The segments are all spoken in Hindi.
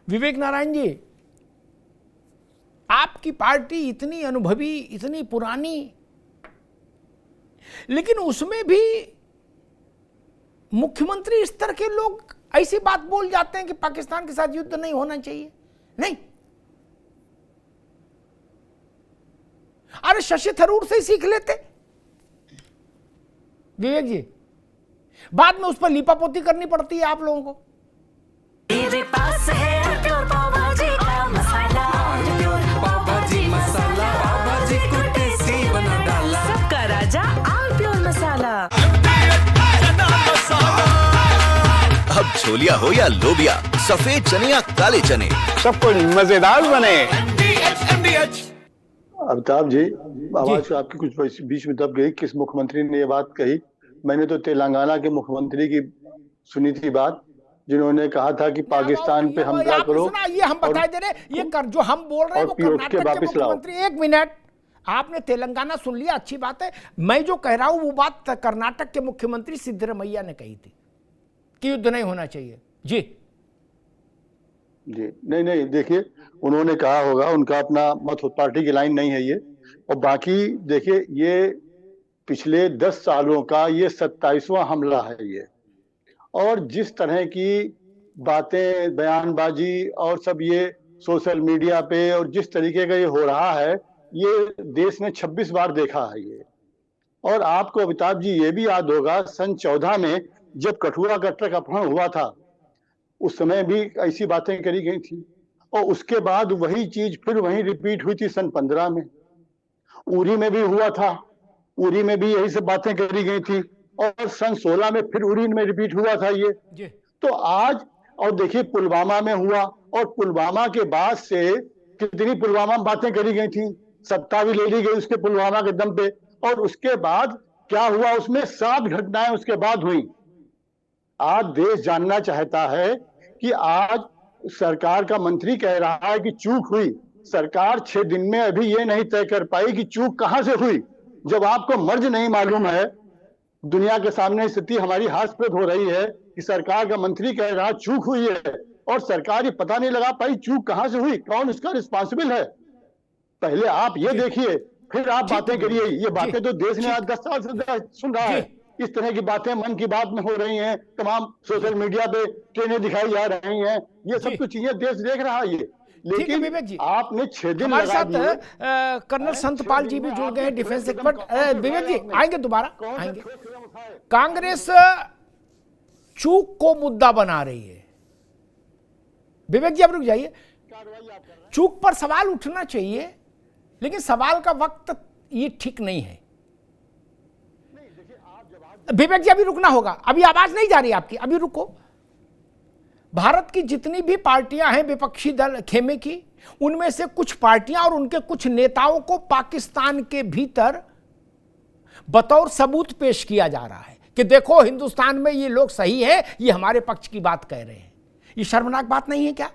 विवेक नारायण जी, आपकी पार्टी इतनी अनुभवी, इतनी पुरानी, लेकिन उसमें भी मुख्यमंत्री स्तर के लोग ऐसी बात बोल जाते हैं कि पाकिस्तान के साथ युद्ध नहीं होना चाहिए। नहीं, अरे शशि थरूर से ही सीख लेते विवेक जी, बाद में उस पर लीपापोती करनी पड़ती है आप लोगों को। मेरे पास है प्योर पाव भाजी का मसाला, प्योर पाव भाजी मसाला, पाव भाजी को टेस्टी बना डाला, सबका राजा आल प्योर मसाला। अब छोलिया हो या लोबिया, सफेद चने या काले चने, सबको मजेदार बने। अमिताभ जी, आवाज आपकी कुछ बीच में दब गई। किस मुख्यमंत्री ने ये बात कही? मैंने तो तेलंगाना के मुख्यमंत्री की सुनी थी बात, जिन्होंने कहा था कि पाकिस्तान पे हमला करो। ये हम बता दे रहे, ये कर जो हम बोल रहे हैं वो कर्नाटक के मुख्यमंत्री। एक मिनट, आपने तेलंगाना सुन लिया, अच्छी बात है। मैं जो कह रहा हूं वो बात कर्नाटक के मुख्यमंत्री सिद्धरमैया ने कही थी कि युद्ध नहीं होना चाहिए। जी जी, नहीं, देखिए, उन्होंने कहा होगा, उनका अपना मत, पार्टी की लाइन नहीं है ये। और बाकी देखिए, ये पिछले 10 सालों का ये 27वां हमला है ये। और जिस तरह की बातें, बयानबाजी और सब ये सोशल मीडिया पे, और जिस तरीके का ये हो रहा है, ये देश ने 26 बार देखा है ये। और आपको अमिताभ जी ये भी याद होगा, सन 14 में जब कठुआ का ट्रक अपहरण हुआ था, उस समय भी ऐसी बातें करी गई थी। और उसके बाद वही चीज फिर वहीं रिपीट हुई थी सन 15 में। उरी में भी हुआ था, उरी में भी यही सब बातें करी गई थी। और सन 16 में फिर उरी में रिपीट हुआ था ये। तो आज, और देखिए पुलवामा में हुआ, और पुलवामा के बाद से कितनी पुलवामा में बातें करी गई थी, सत्ता भी ले ली गई उसके पुलवामा के दम पे। और उसके बाद क्या हुआ, उसमें 7 घटनाएं उसके बाद हुई। आज देश जानना चाहता है कि आज सरकार का मंत्री कह रहा है कि चूक हुई। सरकार 6 दिन में अभी ये नहीं तय कर पाई कि चूक कहां से हुई। जब आपको मर्ज नहीं मालूम है, दुनिया के सामने स्थिति हमारी हास्यप्रद हो रही है कि सरकार का मंत्री कह रहा चूक हुई है, और सरकार ये पता नहीं लगा पाई चूक कहां से हुई, कौन इसका रिस्पॉन्सिबल है। पहले आप ये देखिए, फिर आप बातें करिए। ये बातें तो देश ने आज 10 साल से सुन रहा है। इस तरह की बातें मन की बात में हो रही हैं, तमाम सोशल मीडिया पे ट्रेनें दिखाई जा रही हैं, ये सब तो चीजें देश देख रहा है ये। लेकिन आपने 6 दिन हमारे साथ कर्नल संतपाल जी भी जुड़ गए हैं, डिफेंस एक्सपर्ट। विवेक जी आएंगे, दोबारा आएंगे। कांग्रेस चूक को मुद्दा बना रही है। विवेक जी अब रुक जाइए, चूक पर सवाल उठना चाहिए, लेकिन सवाल का वक्त ये ठीक नहीं है। विवेक जी अभी रुकना होगा, अभी आवाज नहीं जा रही आपकी, अभी रुको। भारत की जितनी भी पार्टियां हैं विपक्षी दल खेमे की, उनमें से कुछ पार्टियां और उनके कुछ नेताओं को पाकिस्तान के भीतर बतौर सबूत पेश किया जा रहा है कि देखो हिंदुस्तान में ये लोग सही है, ये हमारे पक्ष की बात कह रहे हैं। ये शर्मनाक बात नहीं है क्या?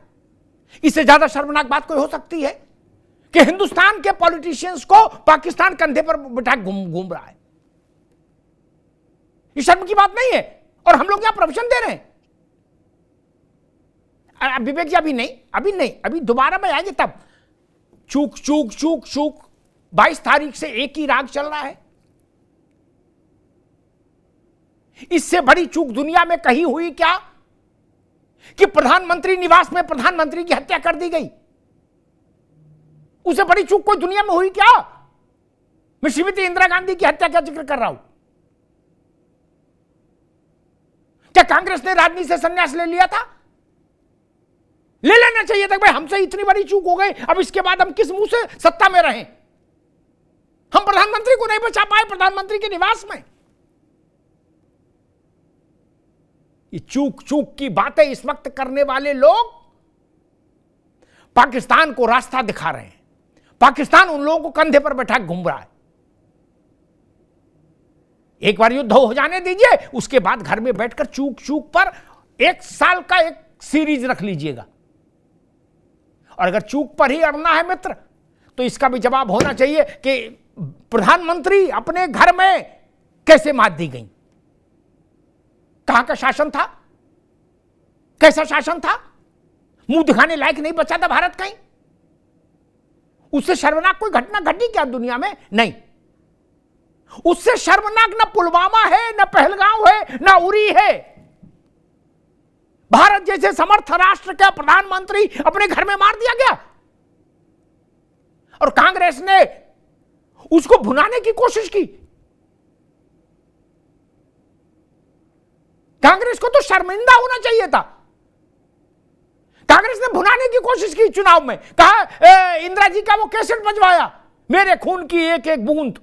इससे ज्यादा शर्मनाक बात कोई हो सकती है कि हिंदुस्तान के पॉलिटिशियंस को पाकिस्तान कंधे पर बिठा घूम रहा है? ये शर्म की बात नहीं है, और हम लोग यहां प्रवचन दे रहे हैं। विवेक जी अभी नहीं, अभी दोबारा में आएंगे तब। चूक चूक चूक चूक 22 तारीख से एक ही राग चल रहा है। इससे बड़ी चूक दुनिया में कहीं हुई क्या कि प्रधानमंत्री निवास में प्रधानमंत्री की हत्या कर दी गई? उससे बड़ी चूक कोई दुनिया में हुई क्या? मैं श्रीमती इंदिरा गांधी की हत्या का जिक्र कर रहा हूं। क्या कांग्रेस ने राजनीति से संन्यास ले लिया था? ले लेना चाहिए था। भाई हमसे इतनी बड़ी चूक हो गई, अब इसके बाद हम किस मुंह से सत्ता में रहें? हम प्रधानमंत्री को नहीं बचा पाए प्रधानमंत्री के निवास में। ये चूक चूक की बातें इस वक्त करने वाले लोग पाकिस्तान को रास्ता दिखा रहे हैं। पाकिस्तान उन लोगों को कंधे पर बैठा घूम रहा है। एक बार युद्ध हो जाने दीजिए, उसके बाद घर में बैठकर चूक चूक पर 1 साल का एक सीरीज रख लीजिएगा। और अगर चूक पर ही अड़ना है मित्र, तो इसका भी जवाब होना चाहिए कि प्रधानमंत्री अपने घर में कैसे मात दी गई? कहां का शासन था? कैसा शासन था? मुंह दिखाने लायक नहीं बचा था भारत कहीं? उससे शर्मनाक कोई घटना घटी क्या दुनिया में? नहीं। उससे शर्मनाक न पुलवामा है, न पहलगांव है, न उरी है। भारत जैसे समर्थ राष्ट्र का प्रधानमंत्री अपने घर में मार दिया गया और कांग्रेस ने उसको भुनाने की कोशिश की। कांग्रेस को तो शर्मिंदा होना चाहिए था। कांग्रेस ने भुनाने की कोशिश की चुनाव में, कहा इंदिरा जी का वो कैसेट बजवाया, मेरे खून की एक एक बूंद,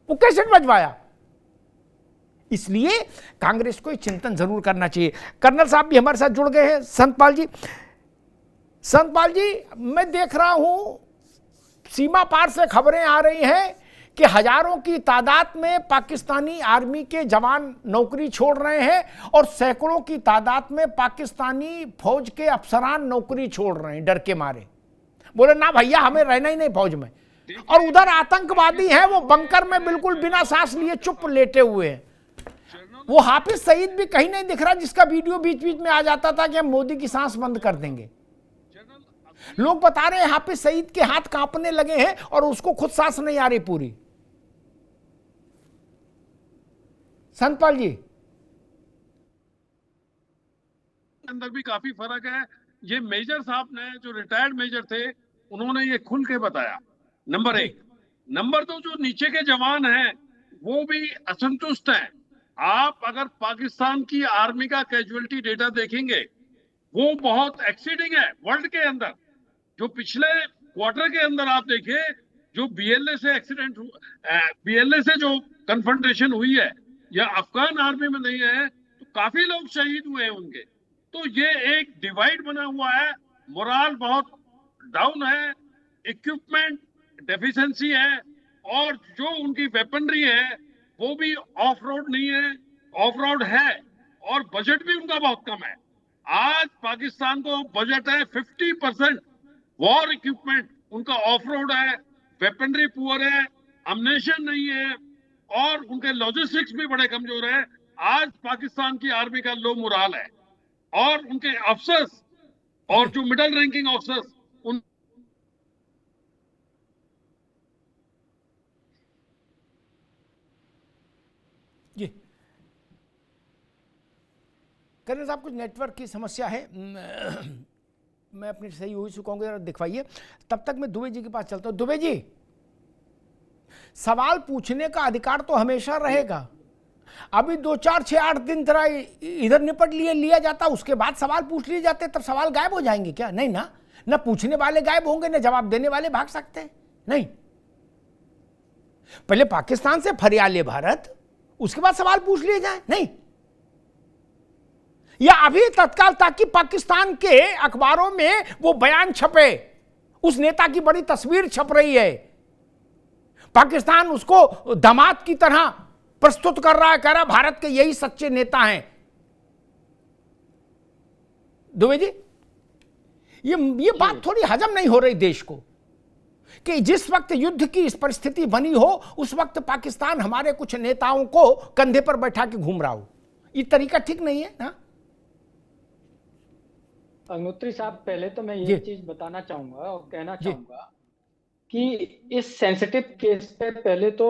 वो कैसेट बजवाया। इसलिए कांग्रेस को चिंतन जरूर करना चाहिए। कर्नल साहब भी हमारे साथ जुड़ गए हैं। संतपाल जी, संतपाल जी, मैं देख रहा हूं सीमा पार से खबरें आ रही हैं कि हजारों की तादाद में पाकिस्तानी आर्मी के जवान नौकरी छोड़ रहे हैं और सैकड़ों की तादाद में पाकिस्तानी फौज के अफसरान नौकरी छोड़ रहे हैं डर के मारे। बोले ना भैया, हमें रहना ही नहीं फौज में। और उधर आतंकवादी हैं, वो बंकर में बिल्कुल बिना सांस लिए चुप लेटे हुए हैं। वो हाफिज सईद भी कहीं नहीं दिख रहा, जिसका वीडियो बीच बीच में आ जाता था कि हम मोदी की सांस बंद कर देंगे। लोग बता रहे हैं हाफिज सईद के हाथ कांपने लगे हैं और उसको खुद सांस नहीं आ रही पूरी। संतपाल जी, अंदर भी काफी फर्क है। ये मेजर साहब ने, जो रिटायर्ड मेजर थे, उन्होंने ये खुल के बताया, नंबर 1। नंबर 2, जो नीचे के जवान हैं वो भी असंतुष्ट हैं। आप अगर पाकिस्तान की आर्मी का कैजुअलिटी डेटा देखेंगे, वो बहुत एक्सीडिंग है वर्ल्ड के अंदर। जो पिछले क्वार्टर के अंदर आप देखिए, जो बीएलए से एक्सीडेंट, बीएलए से जो कन्फ्रंटेशन हुई है या अफगान आर्मी में नहीं है, तो काफी लोग शहीद हुए हैं उनके। तो ये एक डिवाइड बना हुआ है, मोराल बहुत डाउन है, इक्विपमेंट डेफिशिएंसी है, और जो उनकी वेपनरी है वो भी ऑफ रोड नहीं है, ऑफ रोड है, और बजट भी उनका बहुत कम है। आज पाकिस्तान को बजट है 50% वॉर इक्विपमेंट उनका ऑफ रोड है, वेपनरी पुअर है, अम्युनिशन नहीं है, और उनके लॉजिस्टिक्स भी बड़े कमजोर है। आज पाकिस्तान की आर्मी का लो मोराल है, और उनके अफसर्स और जो मिडिल रैंकिंग अफसर्स उन जी कर्नल साहब, कुछ नेटवर्क की समस्या है, मैं अपनी सही हुई से कहूँगा, जरा दिखवाइए। तब तक मैं दुबे जी के पास चलता हूँ। दुबे जी, सवाल पूछने का अधिकार तो हमेशा रहेगा। अभी 2, 4, 6, 8 दिन तरह इधर निपट लिया जाता, उसके बाद सवाल पूछ लिए जाते, तब सवाल गायब हो जाएंगे क्या? नहीं ना, न पूछने वाले गायब होंगे, न जवाब देने वाले भाग सकते हैं। नहीं, पहले पाकिस्तान से फरियाले भारत, उसके बाद सवाल पूछ लिए जाए। नहीं, या अभी तत्काल, ताकि पाकिस्तान के अखबारों में वो बयान छपे, उस नेता की बड़ी तस्वीर छप रही है, पाकिस्तान उसको दामाद की तरह प्रस्तुत कर रहा है, कह रहा भारत के यही सच्चे नेता हैं। दुबे जी, ये बात थोड़ी हजम नहीं हो रही देश को, कि जिस वक्त युद्ध की इस परिस्थिति बनी हो, उस वक्त पाकिस्तान हमारे कुछ नेताओं को कंधे पर बैठा के घूम रहा हो। ये तरीका ठीक नहीं है ना? अग्निहोत्री साहब, पहले तो मैं ये चीज बताना चाहूंगा और कहना चाहूंगा कि इस सेंसिटिव केस पे पहले तो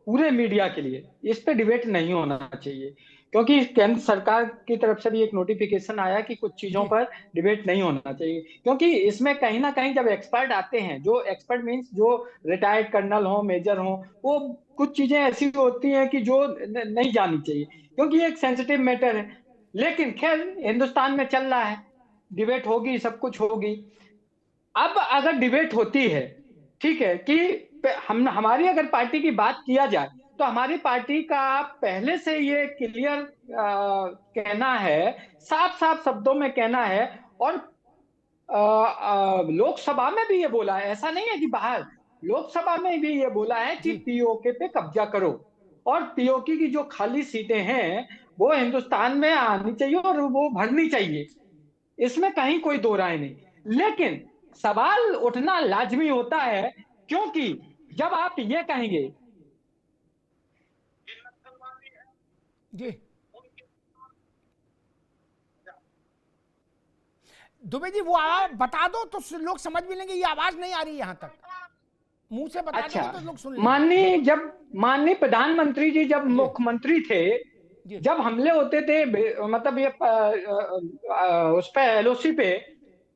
पूरे मीडिया के लिए इस पे डिबेट नहीं होना चाहिए, क्योंकि केंद्र सरकार की तरफ से भी एक नोटिफिकेशन आया कि कुछ चीजों पर डिबेट नहीं होना चाहिए, क्योंकि इसमें कहीं ना कहीं जब एक्सपर्ट आते हैं, जो एक्सपर्ट मींस जो रिटायर्ड कर्नल हो, मेजर हो, वो कुछ चीजें ऐसी होती हैं कि जो नहीं जानी चाहिए, क्योंकि एक सेंसिटिव मैटर है। लेकिन खैर, हिंदुस्तान में चल रहा है, डिबेट होगी, सब कुछ होगी। अब अगर डिबेट होती है, ठीक है, कि हमारी अगर पार्टी की बात किया जाए, तो हमारी पार्टी का पहले से ये क्लियर कहना है, साफ साफ शब्दों में कहना है, और लोकसभा में भी ये बोला है, ऐसा नहीं है कि बाहर, लोकसभा में भी ये बोला है कि पीओके पे कब्जा करो, और पीओके की जो खाली सीटें हैं वो हिंदुस्तान में आनी चाहिए और वो भरनी चाहिए, इसमें कहीं कोई दो राय नहीं। लेकिन सवाल उठना लाजमी होता है, क्योंकि जब आप ये कहेंगे जी, दुबे जी वो आवाज बता दो तो लोग समझ भी लेंगे, ये आवाज नहीं आ रही यहाँ तक, मुंह से बता दो तो लोग सुन लेंगे। माननीय प्रधानमंत्री जी जब मुख्यमंत्री थे, जब हमले होते थे मतलब ये उस पे एलओसी पे,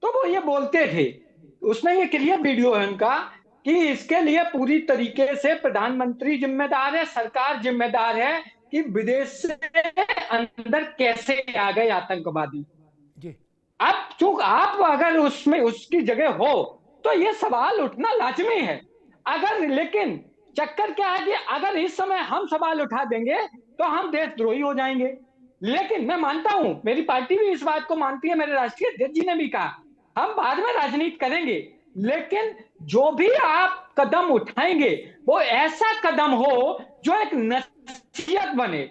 तो वो ये बोलते थे, उसमें ये क्लियर वीडियो है उनका, कि इसके लिए पूरी तरीके से प्रधानमंत्री जिम्मेदार है, सरकार जिम्मेदार है कि विदेश से अंदर कैसे आ गए आतंकवादी। अब चूंकि आप अगर उसमें उसकी जगह हो तो ये सवाल उठना लाजमी है। अगर लेकिन चक्कर क्या है कि अगर इस समय हम सवाल उठा देंगे तो हम देशद्रोही हो जाएंगे। लेकिन मैं मानता हूं, मेरी पार्टी भी इस बात को मानती है, मेरे राष्ट्रीय अध्यक्ष जी ने भी कहा हम बाद में राजनीति करेंगे, लेकिन जो भी आप कदम उठाएंगे वो ऐसा कदम हो जो एक नसीहत बने,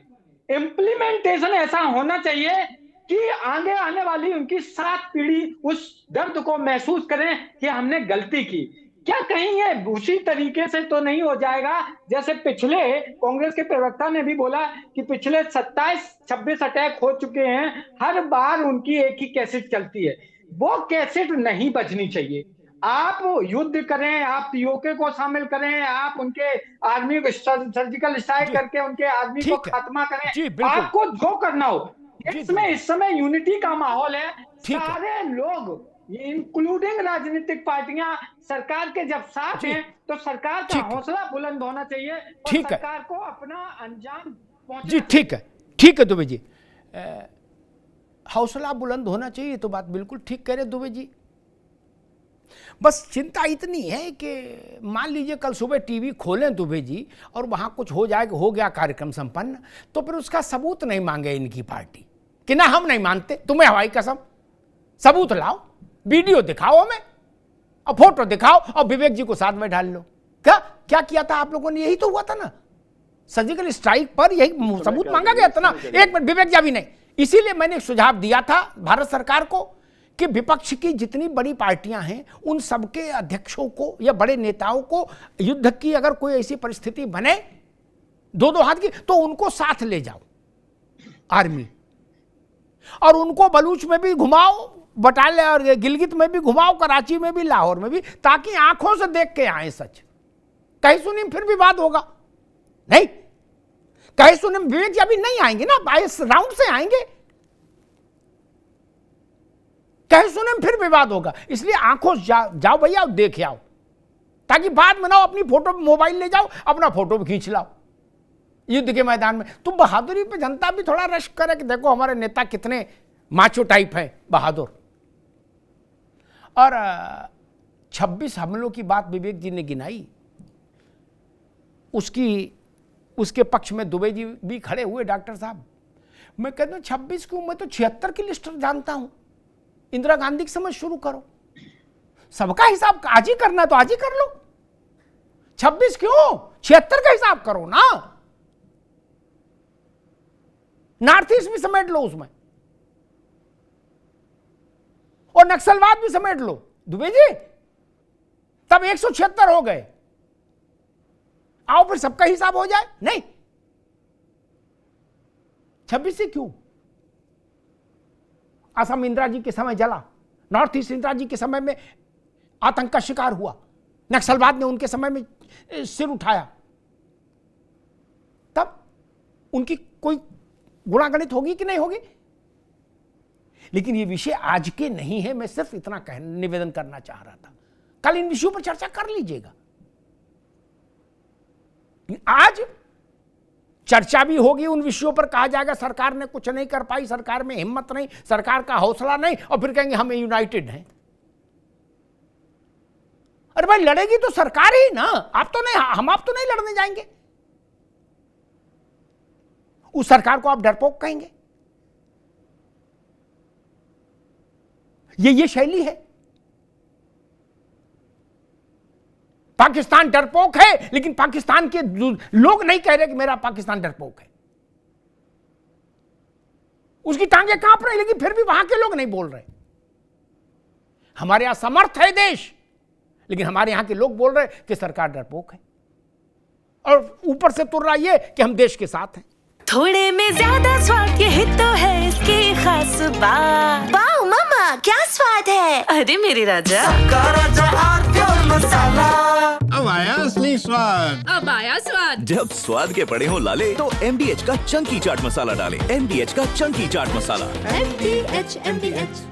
इम्प्लीमेंटेशन ऐसा होना चाहिए कि आगे आने वाली उनकी 7 पीढ़ी उस दर्द को महसूस करें कि हमने गलती की। क्या कहीं ये उसी तरीके से तो नहीं हो जाएगा जैसे पिछले कांग्रेस के प्रवक्ता ने भी बोला कि पिछले 27-26 अटैक हो चुके हैं, हर बार उनकी एक ही कैसेट चलती है। वो कैसेट नहीं बचनी चाहिए। आप युद्ध करें, आप पीओके को शामिल करें, आप उनके आर्मी को सर्जिकल स्ट्राइक करके उनके आर्मी को खात्मा करें, आपको जो करना हो। इसमें इस समय यूनिटी का माहौल है, सारे लोग इंक्लूडिंग राजनीतिक पार्टियां सरकार के जब साथ हैं तो सरकार का हौसला बुलंद होना चाहिए और सरकार को अपना अंजाम पहुंचाना। जी ठीक है दुबे जी, हौसला बुलंद होना चाहिए, तो बात बिल्कुल ठीक कह रहे दुबे जी। बस चिंता इतनी है कि मान लीजिए कल सुबह टीवी खोलें दुबे जी और वहां कुछ हो जाए, हो गया कार्यक्रम संपन्न, तो फिर उसका सबूत नहीं मांगे इनकी पार्टी कि ना हम नहीं मानते, तुम्हें हवाई कसम, सबूत लाओ, वीडियो दिखाओ हमें और फोटो दिखाओ और विवेक जी को साथ में डाल लो। क्या किया था आप लोगों ने? यही तो हुआ था ना, सर्जिकल स्ट्राइक पर यही सबूत मांगा गया था ना। एक मिनट, विवेक जी अभी नहीं, इसीलिए मैंने एक सुझाव दिया था भारत सरकार को कि विपक्ष की जितनी बड़ी पार्टियां हैं उन सबके अध्यक्षों को या बड़े नेताओं को युद्ध की अगर कोई ऐसी परिस्थिति बने दो हाथ की, तो उनको साथ ले जाओ आर्मी, और उनको बलूच में भी घुमाओ, बटाले और गिलगित में भी घुमाओ, कराची में भी, लाहौर में भी, ताकि आंखों से देख के आए सच। कहीं सुनी फिर विवाद होगा नहीं, कहीं सुने विवेक जी अभी नहीं आएंगे ना, 22 राउंड से आएंगे, कहीं सुने फिर विवाद होगा। इसलिए आंखों जाओ भैया, देख आओ, ताकि बाद में ना अपनी फोटो मोबाइल ले जाओ, अपना फोटो भी खींच लाओ युद्ध के मैदान में। तो बहादुरी पे जनता भी थोड़ा रश करे कि देखो हमारे नेता कितने माचो टाइप है, बहादुर। और 26 हमलों की बात विवेक जी ने गिनाई, उसके पक्ष में दुबे जी भी खड़े हुए। डॉक्टर साहब, मैं कहता हूं 26 क्यों, मैं तो 76 की लिस्ट जानता हूं। इंदिरा गांधी के समय शुरू करो, सबका हिसाब आज ही करना तो आज ही कर लो। 26 क्यों, 76 का हिसाब करो ना, नॉर्थ ईस्ट भी समेट लो उसमें, और नक्सलवाद भी समेट लो दुबे जी, तब 176 हो गए। आओ फिर सबका हिसाब हो जाए। नहीं, 26 से क्यों? असम इंदिरा जी के समय जला, नॉर्थ ईस्ट इंदिरा जी के समय में आतंक का शिकार हुआ, नक्सलवाद ने उनके समय में सिर उठाया, तब उनकी कोई गुणागणित होगी कि नहीं होगी? लेकिन ये विषय आज के नहीं है, मैं सिर्फ इतना निवेदन करना चाह रहा था। कल इन विषयों पर चर्चा कर लीजिएगा। आज चर्चा भी होगी उन विषयों पर, कहा जाएगा सरकार ने कुछ नहीं कर पाई, सरकार में हिम्मत नहीं, सरकार का हौसला नहीं, और फिर कहेंगे हम यूनाइटेड हैं। अरे भाई, लड़ेगी तो सरकार ही ना, आप तो नहीं, हम आप तो नहीं लड़ने जाएंगे। उस सरकार को आप डरपोक कहेंगे? ये शैली है। पाकिस्तान डरपोक है, लेकिन पाकिस्तान के लोग नहीं कह रहे कि मेरा पाकिस्तान डरपोक है। उसकी टांगे कांप रही, लेकिन फिर भी वहां के लोग नहीं बोल रहे। हमारे यहां समर्थ है देश, लेकिन हमारे यहां के लोग बोल रहे कि सरकार डरपोक है, और ऊपर से तुर रहा ये कि हम देश के साथ हैं। थोड़े में ज्यादा स्वाद, यही तो है इसकी खास बात। वाओ मम्मा, क्या स्वाद है। अरे मेरे राजा, अब आया असली स्वाद। अब आया स्वाद। जब स्वाद के पड़े हो लाले तो MDH का चंकी चाट मसाला डालें। MDH का चंकी चाट मसाला। MDH